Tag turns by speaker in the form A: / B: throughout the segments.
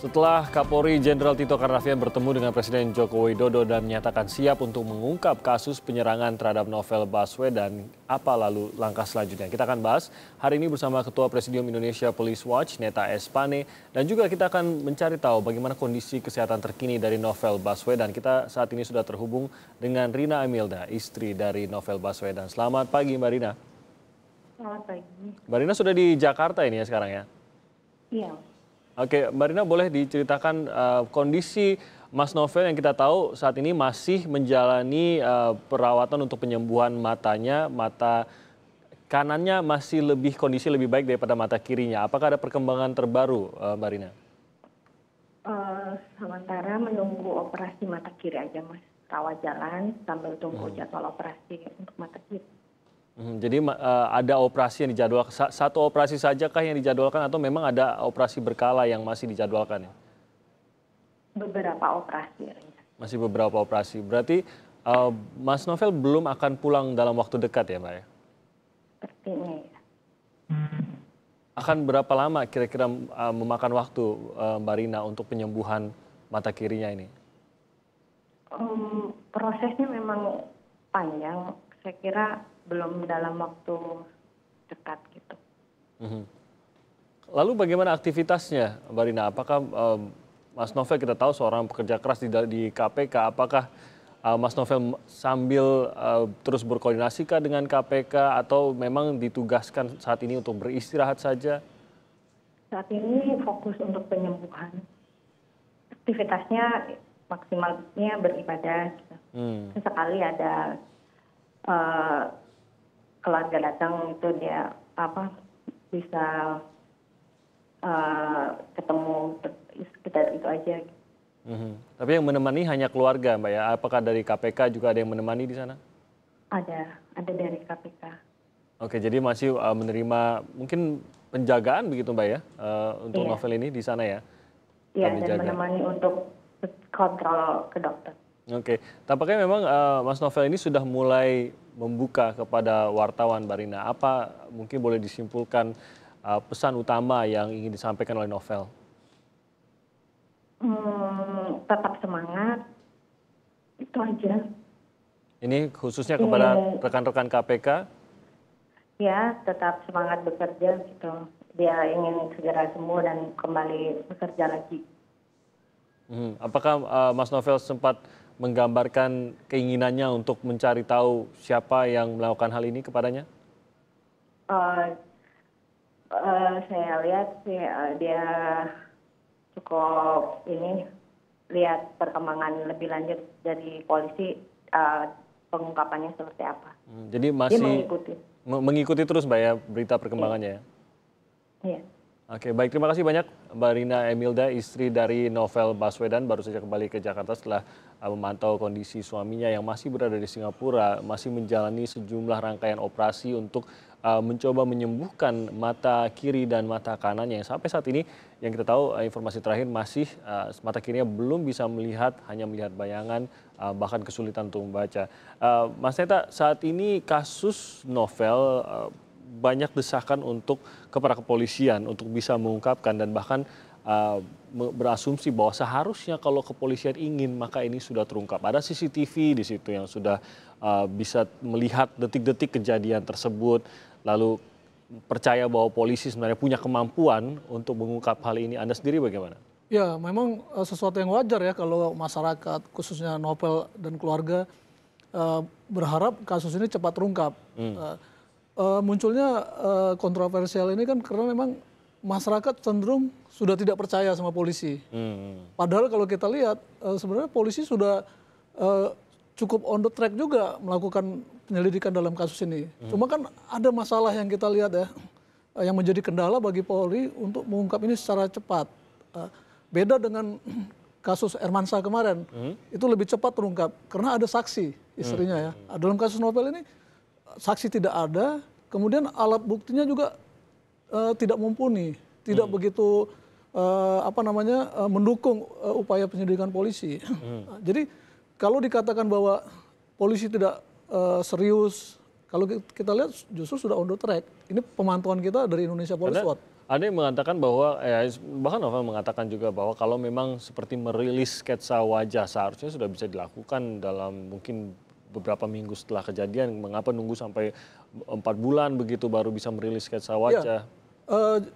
A: Setelah Kapolri Jenderal Tito Karnavian bertemu dengan Presiden Joko Widodo dan menyatakan siap untuk mengungkap kasus penyerangan terhadap Novel Baswedan, apa lalu langkah selanjutnya? Kita akan bahas hari ini bersama Ketua Presidium Indonesia Police Watch, Neta Espane, dan juga kita akan mencari tahu bagaimana kondisi kesehatan terkini dari Novel Baswedan. Kita saat ini sudah terhubung dengan Rina Emilda, istri dari Novel Baswedan. Selamat pagi, Mbak Rina.
B: Selamat pagi.
A: Mbak Rina sudah di Jakarta ini ya sekarang ya?
B: Iya.
A: Oke, Mbak Rina boleh diceritakan kondisi Mas Novel yang kita tahu saat ini masih menjalani perawatan untuk penyembuhan matanya, mata kanannya masih kondisi lebih baik daripada mata kirinya. Apakah ada perkembangan terbaru, Mbak Rina?
B: Sementara menunggu operasi mata kiri aja, Mas. Rawat jalan sambil tunggu jadwal operasi untuk mata kiri.
A: Jadi ada operasi yang dijadwalkan, satu operasi sajakah yang dijadwalkan atau memang ada operasi berkala yang masih dijadwalkan ya?
B: Beberapa operasi.
A: Masih beberapa operasi. Berarti Mas Novel belum akan pulang dalam waktu dekat ya, Mbak ya?
B: Sepertinya ya.
A: Akan berapa lama kira-kira memakan waktu Mbak Rina untuk penyembuhan mata kirinya ini?
B: Prosesnya memang panjang. Saya kira belum dalam waktu dekat gitu.
A: Lalu bagaimana aktivitasnya, Mbak Rina? Apakah Mas Novel kita tahu seorang pekerja keras di KPK, apakah Mas Novel sambil terus berkoordinasikah dengan KPK atau memang ditugaskan saat ini untuk beristirahat saja?
B: Saat ini fokus untuk penyembuhan. Aktivitasnya maksimalnya beribadah. Gitu. Sesekali ada keluarga datang itu dia bisa ketemu sekitar itu aja.
A: Tapi yang menemani hanya keluarga, Mbak ya? Apakah dari KPK juga ada yang menemani di sana?
B: Ada dari KPK.
A: Oke, jadi masih menerima mungkin penjagaan begitu, Mbak ya, untuk Novel ini di sana ya?
B: Iya, dan menemani untuk kontrol ke dokter.
A: Oke, tampaknya memang Mas Novel ini sudah mulai membuka kepada wartawan, Mbak Rina. Apa mungkin boleh disimpulkan pesan utama yang ingin disampaikan oleh Novel?
B: Tetap semangat, itu aja.
A: Ini khususnya kepada rekan-rekan KPK?
B: Ya, tetap semangat bekerja gitu. Dia ingin segera sembuh dan kembali bekerja lagi.
A: Apakah Mas Novel sempat menggambarkan keinginannya untuk mencari tahu siapa yang melakukan hal ini kepadanya?
B: Saya lihat sih dia cukup lihat perkembangan lebih lanjut dari polisi, pengungkapannya seperti apa.
A: Jadi masih
B: dia
A: mengikuti terus, Mbak ya, berita perkembangannya ya?
B: Iya.
A: Oke, baik, terima kasih banyak Mbak Rina Emilda, istri dari Novel Baswedan, baru saja kembali ke Jakarta setelah memantau kondisi suaminya yang masih berada di Singapura, masih menjalani sejumlah rangkaian operasi untuk mencoba menyembuhkan mata kiri dan mata kanannya yang sampai saat ini yang kita tahu informasi terakhir masih mata kirinya belum bisa melihat, hanya melihat bayangan, bahkan kesulitan untuk membaca. Mas Neta, saat ini kasus Novel banyak desakan kepada kepolisian untuk bisa mengungkapkan dan bahkan berasumsi bahwa seharusnya kalau kepolisian ingin maka ini sudah terungkap. Ada CCTV di situ yang sudah bisa melihat detik-detik kejadian tersebut, lalu percaya bahwa polisi sebenarnya punya kemampuan untuk mengungkap hal ini. Anda sendiri bagaimana?
C: Ya, memang sesuatu yang wajar ya kalau masyarakat khususnya Novel dan keluarga berharap kasus ini cepat terungkap. Munculnya kontroversial ini kan karena memang masyarakat cenderung sudah tidak percaya sama polisi. Padahal kalau kita lihat sebenarnya polisi sudah cukup on the track juga melakukan penyelidikan dalam kasus ini. Cuma kan ada masalah yang kita lihat ya, yang menjadi kendala bagi Polri untuk mengungkap ini secara cepat. Beda dengan kasus Hermansyah kemarin, itu lebih cepat terungkap karena ada saksi istrinya ya. Dalam kasus Novel ini saksi tidak ada, kemudian alat buktinya juga tidak mumpuni, tidak begitu mendukung upaya penyelidikan polisi. Jadi kalau dikatakan bahwa polisi tidak serius, kalau kita lihat justru sudah on the track. Ini pemantauan kita dari Indonesia Police Watch.
A: Ada yang mengatakan bahwa, bahkan Novel mengatakan juga bahwa kalau memang seperti merilis sketsa wajah seharusnya sudah bisa dilakukan dalam mungkin beberapa minggu setelah kejadian. Mengapa nunggu sampai 4 bulan begitu baru bisa merilis sketsa wajah?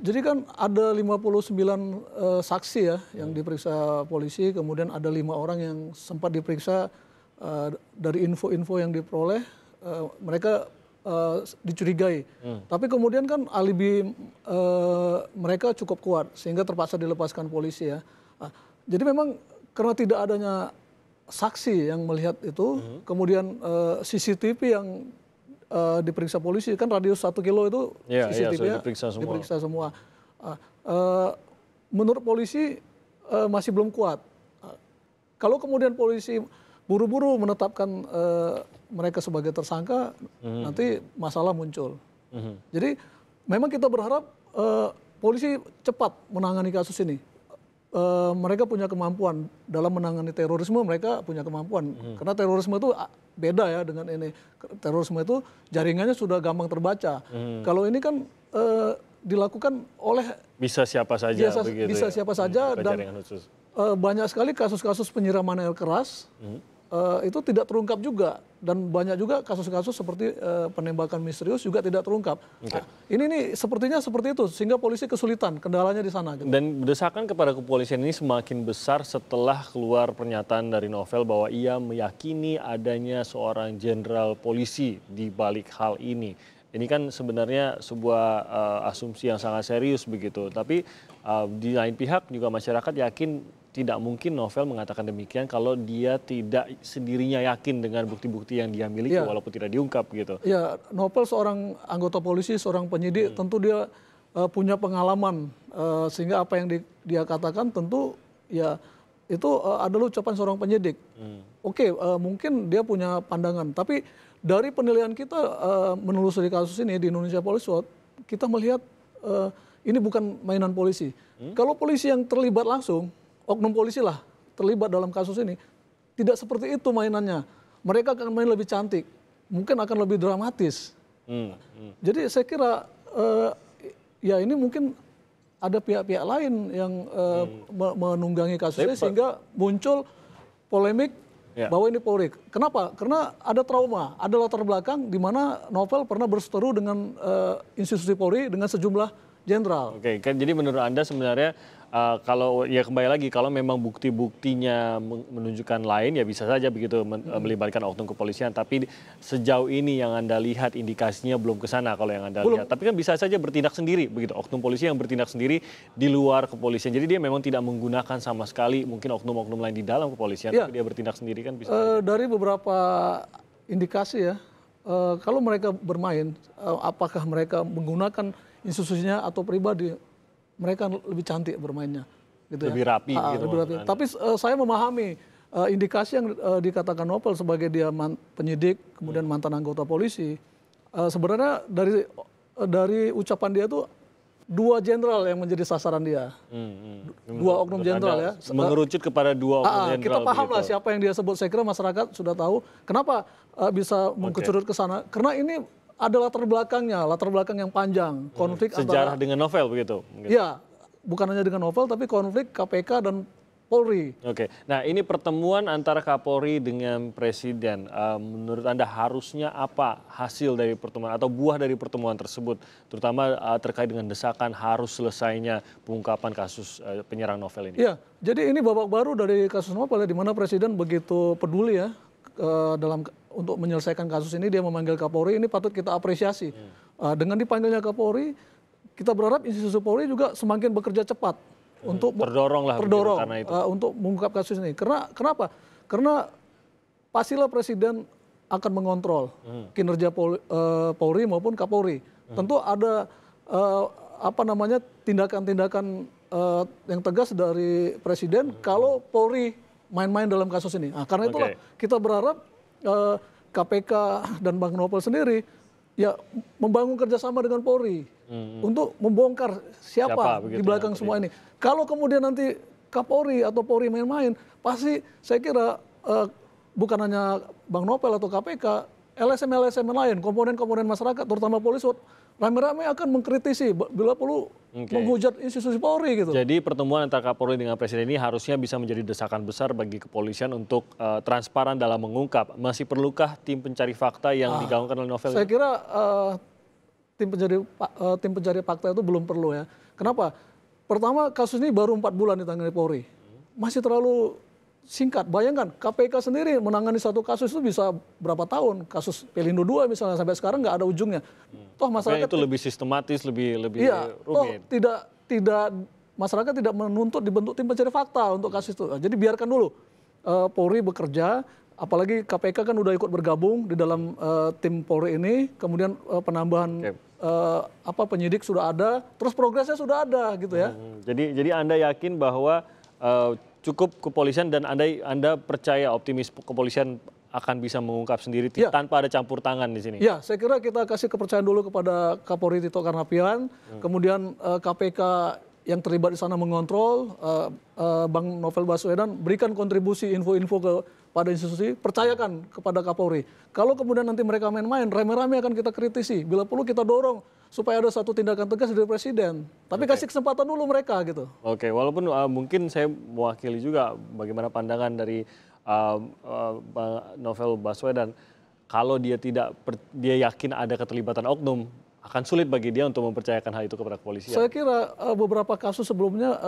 C: Jadi kan ada 59 saksi ya yang diperiksa polisi, kemudian ada 5 orang yang sempat diperiksa dari info-info yang diperoleh, mereka dicurigai. Tapi kemudian kan alibi mereka cukup kuat sehingga terpaksa dilepaskan polisi ya. Jadi memang karena tidak adanya saksi yang melihat itu, kemudian CCTV yang diperiksa polisi kan radius 1 kilo itu CCTV-nya diperiksa semua. Menurut polisi masih belum kuat. Kalau kemudian polisi buru-buru menetapkan mereka sebagai tersangka, nanti masalah muncul. Jadi memang kita berharap polisi cepat menangani kasus ini. Mereka punya kemampuan dalam menangani terorisme, mereka punya kemampuan. Karena terorisme itu beda ya dengan ini. Terorisme itu jaringannya sudah gampang terbaca. Kalau ini kan dilakukan oleh
A: bisa siapa saja begitu.
C: Bisa siapa saja dan banyak sekali kasus-kasus penyiraman air keras itu tidak terungkap juga, dan banyak juga kasus-kasus seperti penembakan misterius juga tidak terungkap. Nah, ini nih sepertinya seperti itu sehingga polisi kesulitan, kendalanya di sana. Gitu.
A: Dan desakan kepada kepolisian ini semakin besar setelah keluar pernyataan dari Novel bahwa ia meyakini adanya seorang jenderal polisi di balik hal ini. Ini kan sebenarnya sebuah asumsi yang sangat serius begitu. Tapi di lain pihak juga masyarakat yakin tidak mungkin Novel mengatakan demikian kalau dia tidak sendirinya yakin dengan bukti-bukti yang dia miliki walaupun tidak diungkap gitu.
C: Ya, Novel seorang anggota polisi, seorang penyidik, tentu dia punya pengalaman sehingga apa yang dia katakan tentu ya itu adalah ucapan seorang penyidik. Oke, mungkin dia punya pandangan, tapi dari penilaian kita menelusuri kasus ini di Indonesia Police Watch, kita melihat ini bukan mainan polisi. Kalau polisi yang terlibat langsung, oknum polisi lah terlibat dalam kasus ini, tidak seperti itu mainannya. Mereka akan main lebih cantik, mungkin akan lebih dramatis. Jadi saya kira ya ini mungkin ada pihak-pihak lain yang menunggangi kasus ini sehingga muncul polemik bahwa ini Polri. Kenapa? Karena ada trauma, ada latar belakang di mana Novel pernah berseteru dengan institusi Polri dengan sejumlah jenderal.
A: Oke, kan jadi menurut Anda sebenarnya kalau ya kembali lagi kalau memang bukti-buktinya menunjukkan lain ya bisa saja begitu melibatkan oknum kepolisian, tapi sejauh ini yang Anda lihat indikasinya belum ke sana kalau yang Anda lihat. Tapi kan bisa saja bertindak sendiri begitu, oknum polisi yang bertindak sendiri di luar kepolisian. Jadi dia memang tidak menggunakan sama sekali mungkin oknum-oknum lain di dalam kepolisian, tapi dia bertindak sendiri kan bisa.
C: Dari beberapa indikasi ya, kalau mereka bermain, apakah mereka menggunakan institusinya atau pribadi, mereka lebih cantik bermainnya, gitu
A: lebih rapi, gitu.
C: Lebih rapi. Tapi saya memahami indikasi yang dikatakan Novel sebagai dia penyidik, kemudian mantan anggota polisi. Sebenarnya dari ucapan dia tuh 2 jenderal yang menjadi sasaran dia, 2 oknum jenderal ya.
A: Mengerucut kepada 2 oknum jenderal.
C: Kita paham lah siapa yang dia sebut. Saya kira masyarakat sudah tahu kenapa bisa mengkerucut ke sana. Karena ini adalah latar belakang yang panjang, konflik
A: sejarah dengan Novel begitu.
C: Ya, bukan hanya dengan Novel, tapi konflik KPK dan Polri.
A: Oke, nah ini pertemuan antara Kapolri dengan Presiden, menurut Anda harusnya apa hasil dari pertemuan atau buah dari pertemuan tersebut, terutama terkait dengan desakan harus selesainya pengungkapan kasus penyerang Novel ini?
C: Ya, jadi ini babak baru dari kasus Novel ya, di mana Presiden begitu peduli ya untuk menyelesaikan kasus ini, dia memanggil Kapolri, ini patut kita apresiasi. Dengan dipanggilnya Kapolri, kita berharap institusi Polri juga semakin bekerja cepat untuk
A: terdorong karena itu.
C: Untuk mengungkap kasus ini. Kenapa? Karena pastilah Presiden akan mengontrol kinerja Polri maupun Kapolri. Tentu ada tindakan-tindakan yang tegas dari Presiden kalau Polri main-main dalam kasus ini. Nah, karena itulah kita berharap KPK dan Bang Novel sendiri ya membangun kerjasama dengan Polri untuk membongkar siapa di belakang semua ini. Kalau kemudian nanti Kapolri atau Polri main-main, pasti saya kira bukan hanya Bang Novel atau KPK, LSM lain, komponen-komponen masyarakat, terutama polisi rame-rame akan mengkritisi, bila perlu menghujat institusi Polri gitu.
A: Jadi pertemuan antara Kapolri dengan Presiden ini harusnya bisa menjadi desakan besar bagi kepolisian untuk transparan dalam mengungkap. Masih perlukah tim pencari fakta yang digaungkan oleh Novel?
C: Saya kira tim pencari fakta itu belum perlu ya. Kenapa? Pertama, kasus ini baru 4 bulan ditangani Polri. Masih terlalu singkat. Bayangkan, KPK sendiri menangani satu kasus itu bisa berapa tahun. Kasus Pelindo II misalnya sampai sekarang nggak ada ujungnya. Toh masyarakat
A: itu lebih sistematis, lebih
C: iya,
A: rumit.
C: Tidak masyarakat tidak menuntut dibentuk tim pencari fakta untuk kasus itu. Jadi biarkan dulu Polri bekerja. Apalagi KPK kan udah ikut bergabung di dalam tim Polri ini. Kemudian penambahan penyidik sudah ada, terus progresnya sudah ada gitu ya.
A: Jadi Anda yakin bahwa cukup kepolisian dan Anda percaya optimis kepolisian akan bisa mengungkap sendiri tanpa ada campur tangan di sini?
C: Ya, saya kira kita kasih kepercayaan dulu kepada Kapolri Tito Karnavian, kemudian KPK yang terlibat di sana mengontrol, Bang Novel Baswedan berikan kontribusi info-info kepada institusi, percayakan kepada Kapolri. Kalau kemudian nanti mereka main-main, rame-rame akan kita kritisi. Bila perlu kita dorong supaya ada satu tindakan tegas dari Presiden. Tapi kasih kesempatan dulu mereka gitu.
A: Oke, walaupun mungkin saya mewakili juga bagaimana pandangan dari Novel Baswedan. Kalau dia dia yakin ada keterlibatan oknum, akan sulit bagi dia untuk mempercayakan hal itu kepada kepolisian.
C: Saya kira beberapa kasus sebelumnya,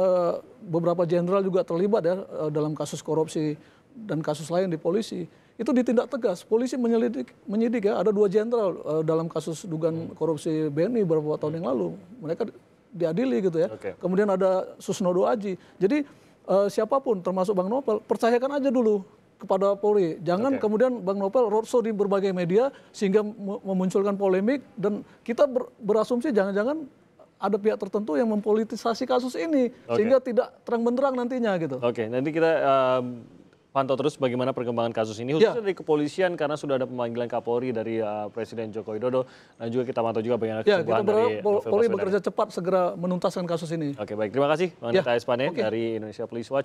C: beberapa jenderal juga terlibat ya dalam kasus korupsi dan kasus lain di polisi. Itu ditindak tegas. Polisi menyidik ya, ada 2 jenderal dalam kasus dugaan korupsi BNI beberapa tahun yang lalu. Mereka diadili gitu ya. Kemudian ada Susnodo Aji. Jadi siapapun termasuk Bang Novel, percayakan aja dulu kepada Polri. Jangan kemudian Bang Novel roadshow di berbagai media sehingga memunculkan polemik dan kita berasumsi jangan-jangan ada pihak tertentu yang mempolitisasi kasus ini sehingga tidak terang benderang nantinya gitu.
A: Oke, nanti kita pantau terus bagaimana perkembangan kasus ini khususnya dari kepolisian karena sudah ada pemanggilan Kapolri dari Presiden Joko Widodo dan juga kita pantau juga bagaimana
C: kita berharap Polri bekerja cepat segera menuntaskan kasus ini.
A: Oke, baik, terima kasih Bang Nita Espane dari Indonesia Police Watch.